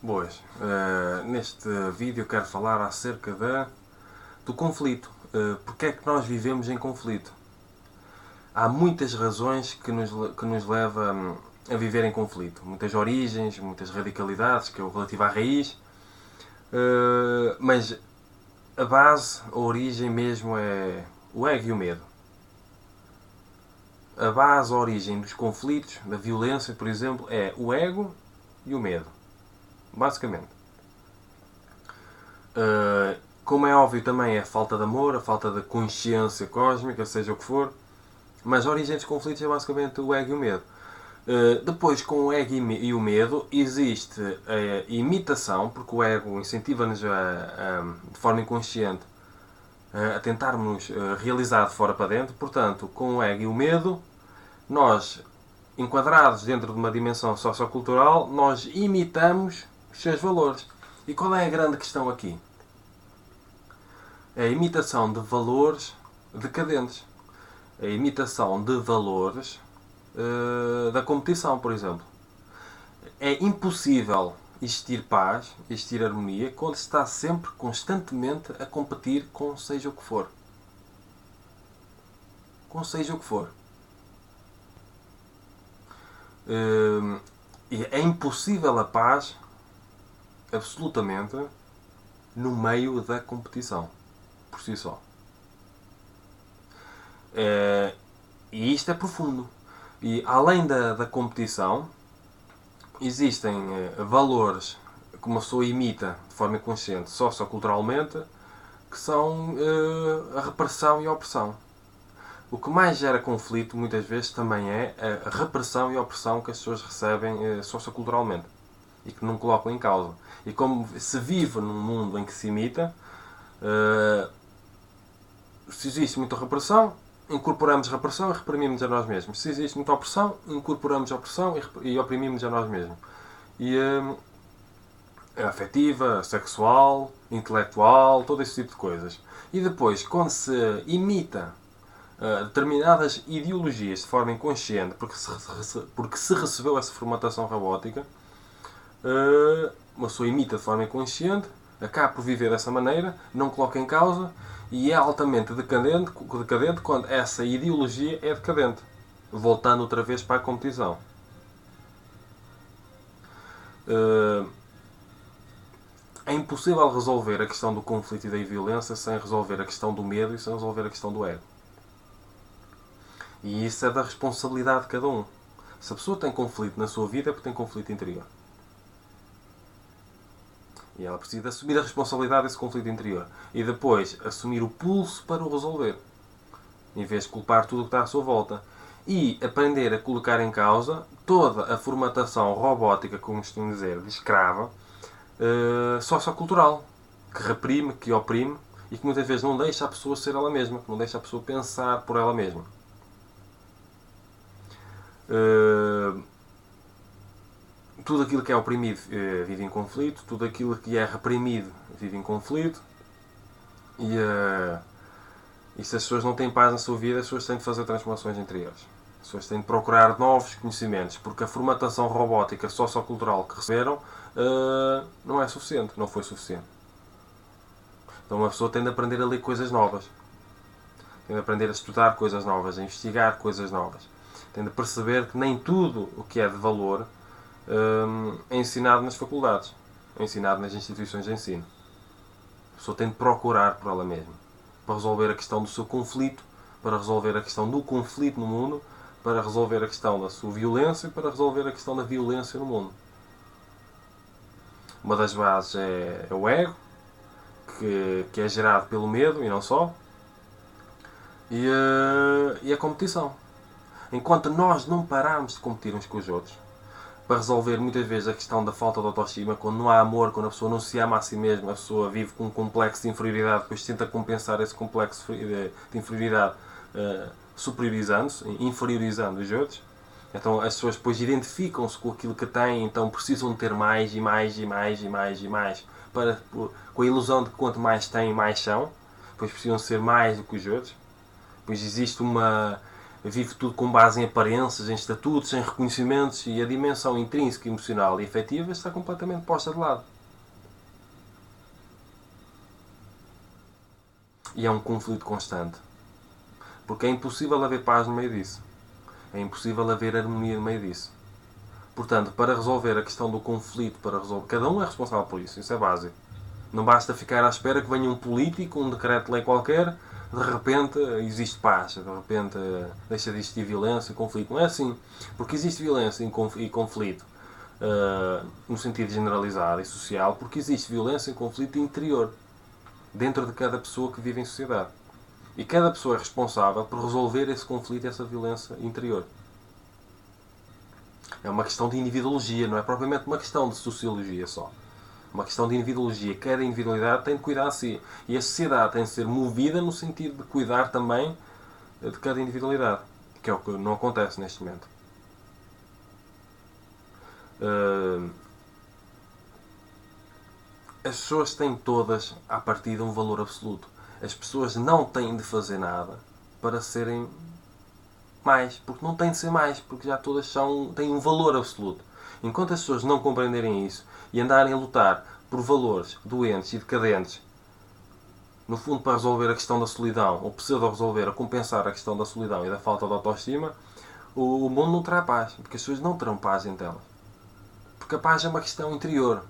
Boas. Neste vídeo eu quero falar acerca do conflito. Porque é que nós vivemos em conflito? Há muitas razões que nos levam a viver em conflito. Muitas origens, muitas radicalidades, que é o relativo à raiz. Mas a base, a origem mesmo é o ego e o medo. A base, a origem dos conflitos, da violência, por exemplo, é o ego e o medo. Basicamente. Como é óbvio também é a falta de amor, a falta de consciência cósmica, seja o que for, mas a origem dos conflitos é basicamente o ego e o medo. Depois, com o ego e o medo, existe a imitação, porque o ego incentiva-nos de forma inconsciente a tentarmos realizar de fora para dentro. Portanto, com o ego e o medo, nós, enquadrados dentro de uma dimensão sociocultural, nós imitamos os seus valores. E qual é a grande questão aqui? É a imitação de valores decadentes. A imitação de valores da competição, por exemplo. É impossível existir paz, existir harmonia, quando se está sempre, constantemente, a competir com seja o que for. Com seja o que for. E é impossível a paz, absolutamente, no meio da competição, por si só. E isto é profundo. E além da competição, existem valores que uma pessoa imita de forma inconsciente, socioculturalmente, que são a repressão e a opressão. O que mais gera conflito, muitas vezes, também é a repressão e a opressão que as pessoas recebem socioculturalmente e que não colocam em causa. E como se vive num mundo em que se imita, se existe muita repressão, incorporamos repressão e reprimimos a nós mesmos. Se existe muita opressão, incorporamos a opressão e oprimimos a nós mesmos. E afetiva, sexual, intelectual, todo esse tipo de coisas. E depois, quando se imita determinadas ideologias de forma inconsciente, porque se recebeu essa formatação robótica, uma pessoa imita de forma inconsciente, acaba por viver dessa maneira, não coloca em causa e é altamente decadente quando essa ideologia é decadente. Voltando outra vez para a competição. É impossível resolver a questão do conflito e da violência sem resolver a questão do medo e sem resolver a questão do ego. E isso é da responsabilidade de cada um. Se a pessoa tem conflito na sua vida é porque tem conflito interior. E ela precisa assumir a responsabilidade desse conflito interior. E depois assumir o pulso para o resolver. Em vez de culpar tudo o que está à sua volta. E aprender a colocar em causa toda a formatação robótica, como costumo dizer, de escrava, sociocultural. Que reprime, que oprime e que muitas vezes não deixa a pessoa ser ela mesma. Que não deixa a pessoa pensar por ela mesma. Tudo aquilo que é oprimido vive em conflito, tudo aquilo que é reprimido vive em conflito e se as pessoas não têm paz na sua vida, as pessoas têm de fazer transformações interiores. As pessoas têm de procurar novos conhecimentos, porque a formatação robótica sociocultural que receberam não é suficiente, não foi suficiente. Então uma pessoa tem de aprender a ler coisas novas, tem de aprender a estudar coisas novas, a investigar coisas novas, tem de perceber que nem tudo o que é de valor é ensinado nas faculdades, é ensinado nas instituições de ensino. A pessoa tem de procurar por ela mesma, para resolver a questão do seu conflito, para resolver a questão do conflito no mundo, para resolver a questão da sua violência e para resolver a questão da violência no mundo. Uma das bases é o ego, que é gerado pelo medo e não só, e a competição. Enquanto nós não pararmos de competir uns com os outros, para resolver muitas vezes a questão da falta de autoestima, quando não há amor, quando a pessoa não se ama a si mesma, a pessoa vive com um complexo de inferioridade, depois tenta compensar esse complexo de inferioridade superiorizando-se, inferiorizando os outros. Então as pessoas depois identificam-se com aquilo que têm, então precisam ter mais e mais e mais e mais e mais, com a ilusão de que quanto mais têm, mais são, depois precisam ser mais do que os outros. Depois existe uma vive tudo com base em aparências, em estatutos, em reconhecimentos, e a dimensão intrínseca, emocional e afetiva está completamente posta de lado. E é um conflito constante. Porque é impossível haver paz no meio disso. É impossível haver harmonia no meio disso. Portanto, para resolver a questão do conflito, cada um é responsável por isso é básico. Não basta ficar à espera que venha um político, um decreto-lei qualquer, de repente existe paz, de repente deixa de existir violência e conflito. Não é assim. Porque existe violência e conflito no sentido generalizado e social, porque existe violência e conflito interior dentro de cada pessoa que vive em sociedade. E cada pessoa é responsável por resolver esse conflito e essa violência interior. É uma questão de individuologia, não é propriamente uma questão de sociologia só. Uma questão de individuologia. Cada individualidade tem de cuidar de si. E a sociedade tem de ser movida no sentido de cuidar também de cada individualidade. Que é o que não acontece neste momento. As pessoas têm todas, à partida, um valor absoluto. As pessoas não têm de fazer nada para serem mais, porque não têm de ser mais, porque já todas têm um valor absoluto. Enquanto as pessoas não compreenderem isso e andarem a lutar por valores doentes e decadentes, no fundo para resolver a questão da solidão, ou pseudo-resolver, a compensar a questão da solidão e da falta de autoestima, o mundo não terá paz, porque as pessoas não terão paz entre elas. Porque a paz é uma questão interior,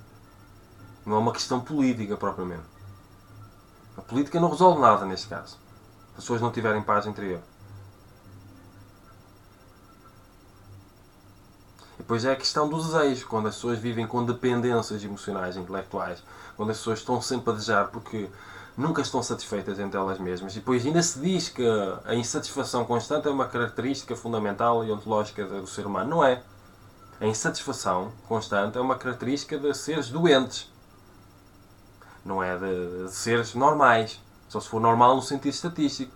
não é uma questão política propriamente. A política não resolve nada neste caso, se as pessoas não tiverem paz interior. E depois é a questão do desejo, quando as pessoas vivem com dependências emocionais e intelectuais, quando as pessoas estão sempre a desejar porque nunca estão satisfeitas entre elas mesmas. E depois ainda se diz que a insatisfação constante é uma característica fundamental e ontológica do ser humano. Não é. A insatisfação constante é uma característica de seres doentes. Não é de seres normais. Só se for normal no sentido estatístico.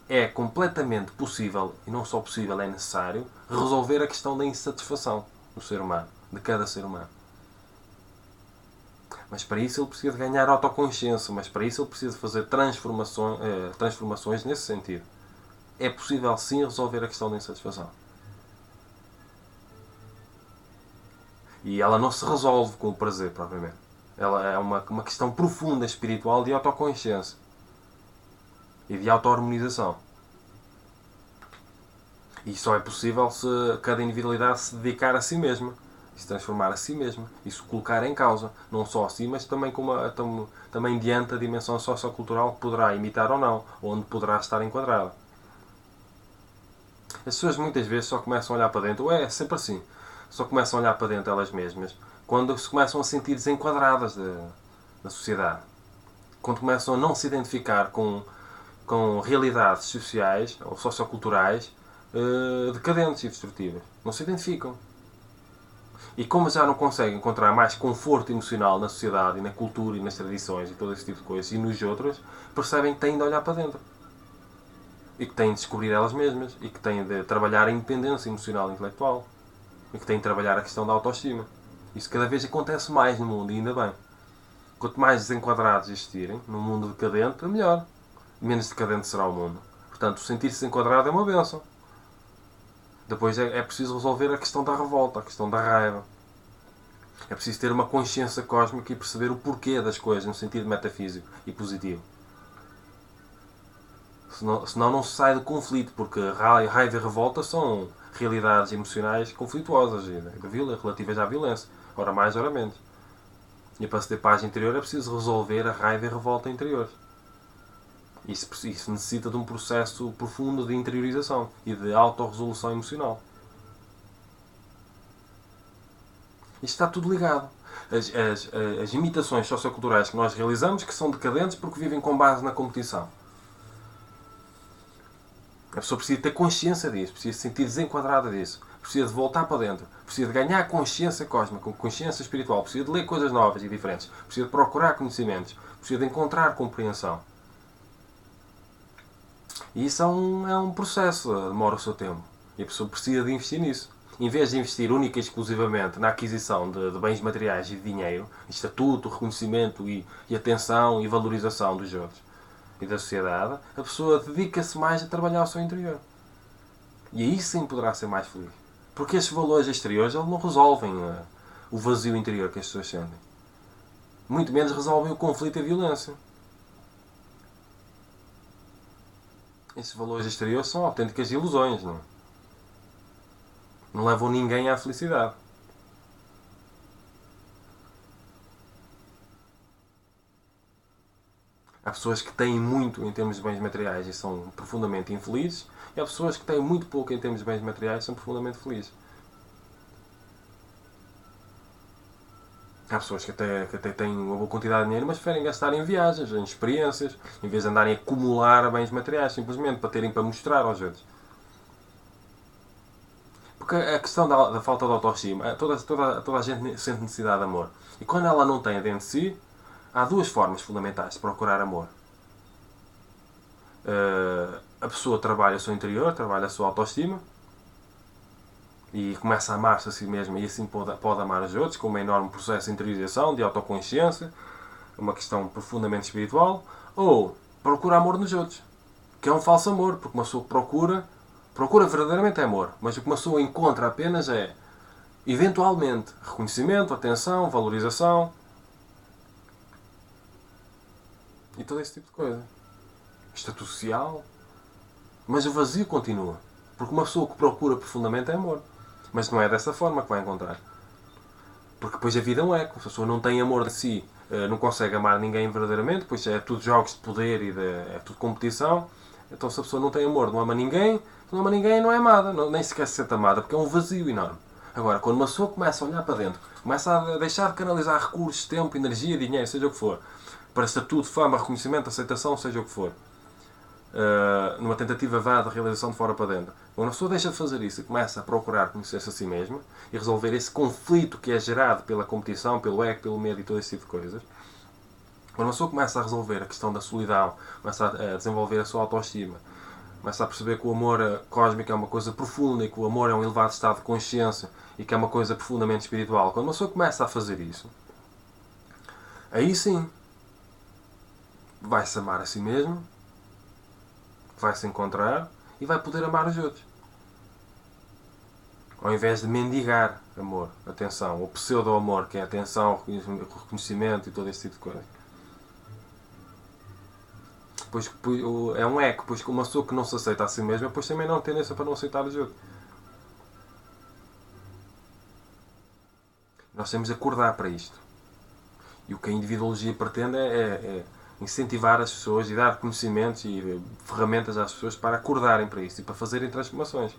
É completamente possível, e não só possível, é necessário, resolver a questão da insatisfação do ser humano, de cada ser humano. Mas para isso ele precisa de ganhar autoconsciência, mas para isso ele precisa de fazer transformações nesse sentido. É possível sim resolver a questão da insatisfação. E ela não se resolve com o prazer, propriamente. Ela é uma questão profunda, espiritual, de autoconsciência e de auto-harmonização. E só é possível se cada individualidade se dedicar a si mesma, e se transformar a si mesma, e se colocar em causa, não só a si, mas também, também diante da dimensão sociocultural que poderá imitar ou não, onde poderá estar enquadrada. As pessoas muitas vezes só começam a olhar para dentro, é sempre assim, só começam a olhar para dentro elas mesmas, quando se começam a sentir desenquadradas da sociedade. Quando começam a não se identificar com realidades sociais ou socioculturais decadentes e destrutivas. Não se identificam. E como já não conseguem encontrar mais conforto emocional na sociedade e na cultura e nas tradições e todo esse tipo de coisas e nos outros, percebem que têm de olhar para dentro. E que têm de descobrir elas mesmas. E que têm de trabalhar a independência emocional e intelectual. E que têm de trabalhar a questão da autoestima. Isso cada vez acontece mais no mundo e ainda bem. Quanto mais desenquadrados existirem num mundo decadente, melhor. Menos decadente será o mundo. Portanto, sentir-se enquadrado é uma bênção. Depois é preciso resolver a questão da revolta, a questão da raiva. É preciso ter uma consciência cósmica e perceber o porquê das coisas no sentido metafísico e positivo. Senão não se sai do conflito, porque raiva e revolta são realidades emocionais conflituosas e relativas à violência. Ora mais, ora menos. E para se ter paz interior é preciso resolver a raiva e a revolta interiores. Isso necessita de um processo profundo de interiorização e de autorresolução emocional. Isto está tudo ligado. As imitações socioculturais que nós realizamos que são decadentes porque vivem com base na competição. A pessoa precisa ter consciência disso, precisa se sentir desenquadrada disso, precisa de voltar para dentro, precisa de ganhar consciência cósmica, consciência espiritual, precisa de ler coisas novas e diferentes, precisa de procurar conhecimentos, precisa de encontrar compreensão. E isso é um processo, demora o seu tempo. E a pessoa precisa de investir nisso. Em vez de investir única e exclusivamente na aquisição de bens materiais e de dinheiro, estatuto, reconhecimento e atenção e valorização dos outros, e da sociedade, a pessoa dedica-se mais a trabalhar o seu interior. E aí sim poderá ser mais feliz. Porque estes valores exteriores eles não resolvem o vazio interior que as pessoas sentem. Muito menos resolvem o conflito e a violência. Esses valores exteriores são autênticas ilusões, não levam ninguém à felicidade. Há pessoas que têm muito em termos de bens materiais e são profundamente infelizes, e há pessoas que têm muito pouco em termos de bens materiais e são profundamente felizes. Há pessoas que até têm uma boa quantidade de dinheiro, mas preferem gastar em viagens, em experiências, em vez de andarem a acumular bens materiais, simplesmente para terem para mostrar aos outros. Porque a questão da falta de autoestima, toda a gente sente necessidade de amor. E quando ela não tem dentro de si, há duas formas fundamentais de procurar amor. A pessoa trabalha o seu interior, trabalha a sua autoestima, e começa a amar-se a si mesma e assim pode amar os outros, com um enorme processo de interiorização, de autoconsciência, uma questão profundamente espiritual, ou procura amor nos outros, que é um falso amor, porque uma pessoa procura verdadeiramente amor, mas o que uma pessoa encontra apenas é, eventualmente, reconhecimento, atenção, valorização e todo esse tipo de coisa. Status social, mas o vazio continua, porque uma pessoa que procura profundamente é amor, mas não é dessa forma que vai encontrar. Porque depois a vida é um eco. Se a pessoa não tem amor de si, não consegue amar ninguém verdadeiramente, pois é tudo jogos de poder e é tudo competição. Então se a pessoa não tem amor, não ama ninguém, se não ama ninguém, não é amada, nem sequer se sente amada, porque é um vazio enorme. Agora, quando uma pessoa começa a olhar para dentro, começa a deixar de canalizar recursos, tempo, energia, dinheiro, seja o que for, para estatuto, fama, reconhecimento, aceitação, seja o que for, numa tentativa vá da realização de fora para dentro. Quando a pessoa deixa de fazer isso e começa a procurar conhecer-se a si mesma e resolver esse conflito que é gerado pela competição, pelo ego, pelo medo e todo esse tipo de coisas, quando a pessoa começa a resolver a questão da solidão, começa a desenvolver a sua autoestima, começa a perceber que o amor cósmico é uma coisa profunda e que o amor é um elevado estado de consciência e que é uma coisa profundamente espiritual, quando uma pessoa começa a fazer isso, aí sim vai-se amar a si mesmo, vai se encontrar e vai poder amar os outros. Ao invés de mendigar amor, atenção, o pseudo-amor, que é atenção, reconhecimento e todo esse tipo de coisa. Pois é um eco, pois uma pessoa que não se aceita a si mesma, depois também não tem tendência para não aceitar os outros. Nós temos de acordar para isto. E o que a individuologia pretende é incentivar as pessoas e dar conhecimentos e ferramentas às pessoas para acordarem para isso e para fazerem transformações.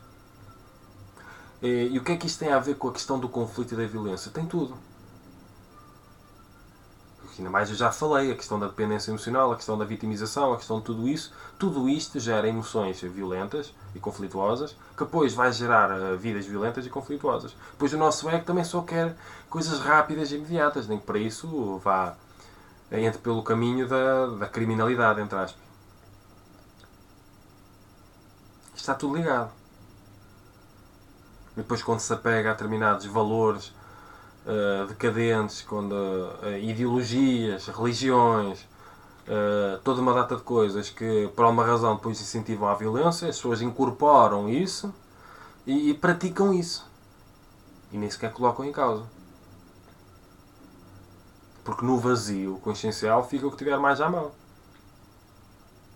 E o que é que isto tem a ver com a questão do conflito e da violência? Tem tudo. Ainda mais eu já falei, a questão da dependência emocional, a questão da vitimização, a questão de tudo isto gera emoções violentas e conflituosas, que depois vai gerar vidas violentas e conflituosas. Pois o nosso ego também só quer coisas rápidas e imediatas, nem que para isso entre pelo caminho da criminalidade, entre aspas. Está tudo ligado. E depois quando se apega a determinados valores decadentes, quando ideologias, religiões, toda uma data de coisas que por alguma razão depois incentivam a violência, as pessoas incorporam isso e praticam isso. E nem sequer colocam em causa. Porque no vazio consciencial fica o que tiver mais à mão.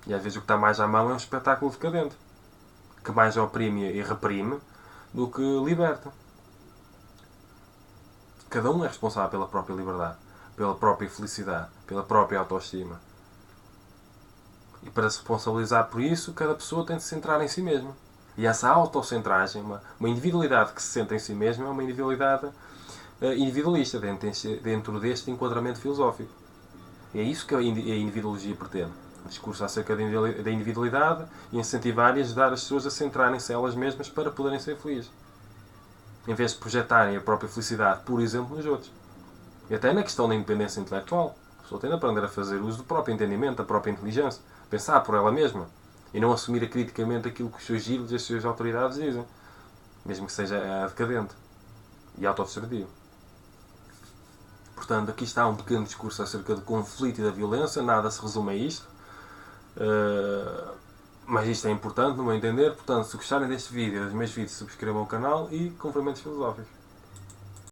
E às vezes o que está mais à mão é um espetáculo decadente, que mais oprime e reprime do que liberta. Cada um é responsável pela própria liberdade, pela própria felicidade, pela própria autoestima. E para se responsabilizar por isso, cada pessoa tem de se centrar em si mesma. E essa autocentragem, uma individualidade que se centra em si mesma, é uma individualidade individualista dentro deste enquadramento filosófico. E é isso que a individuologia pretende. Um discurso acerca da individualidade e incentivar e ajudar as pessoas a centrarem-se elas mesmas para poderem ser felizes. Em vez de projetarem a própria felicidade, por exemplo, nos outros. E até na questão da independência intelectual. A pessoa tem de aprender a fazer uso do próprio entendimento, da própria inteligência. Pensar por ela mesma. E não assumir criticamente aquilo que os seus gírios e as suas autoridades dizem. Mesmo que seja decadente. E autodestrutivo. Portanto, aqui está um pequeno discurso acerca do conflito e da violência. Nada se resume a isto. Mas isto é importante, no meu entender. Portanto, se gostarem deste vídeo, dos meus vídeos, subscrevam o canal e cumprimentos filosóficos.